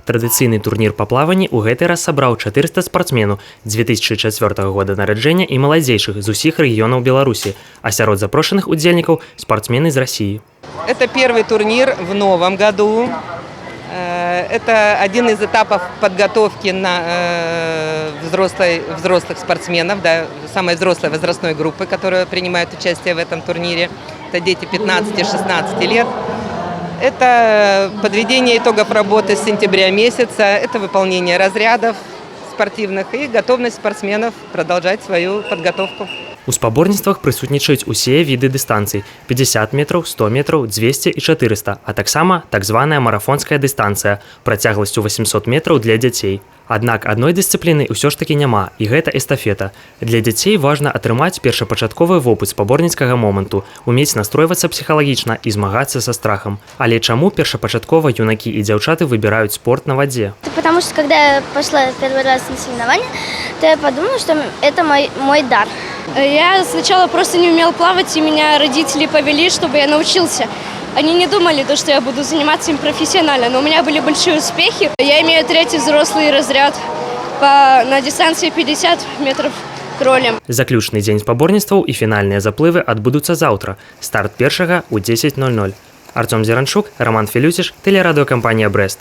Традыцыйны турнір па плаванні ў гэты раз сабраў 400 спартсменаў 2004 года нараджэння і маладзейшых з усіх рэгіёнаў Беларусі, а сярод запрошаных удзельнікаў спортсмены з России. Это первый турнир в новом году. Это один из этапов подготовки взрослых спортсменов, да, самой взрослой возрастной группы, которые принимают участие в этом турнире. Это дети 15-16 лет. Это подведение итогов работы с сентября месяца, это выполнение разрядов спортивных и готовность спортсменов продолжать свою подготовку. У спаборніцтвах прысутнічаюць усе віды дыстанцый – 50 метраў, 100 метраў, 200 і 400, а таксама так званая марафонская дыстанцыя працягласцю 800 метраў для дзяцей. Аднак адной дысцыпліны ўсё ж такі няма, і гэта эстафета. Для дзяцей важна атрымаць першапачатковы вопыт спаборніцкага моманту, умець настройвацца псіхалагічна і змагацца са страхам. Але чаму першапачаткова юнакі і дзяўчаты выбіраюць спорт на вадзе? Потому что когда я пошла первый раз на соревнования, то я подумала, что это мой дар. Я сначала просто не умела плавать, и меня родители повели, чтобы я научился. Они не думали, что я буду заниматься им профессионально, но у меня были большие успехи. Я имею 3-й взрослый разряд на дистанции 50 метров кролем. Заключны дзень спаборніцтваў і фінальныя заплывы адбудуцца заўтра. Старт першага ў 10:00. Артём Зеранчук, Роман Филютиш, телерадиокомпания «Брест».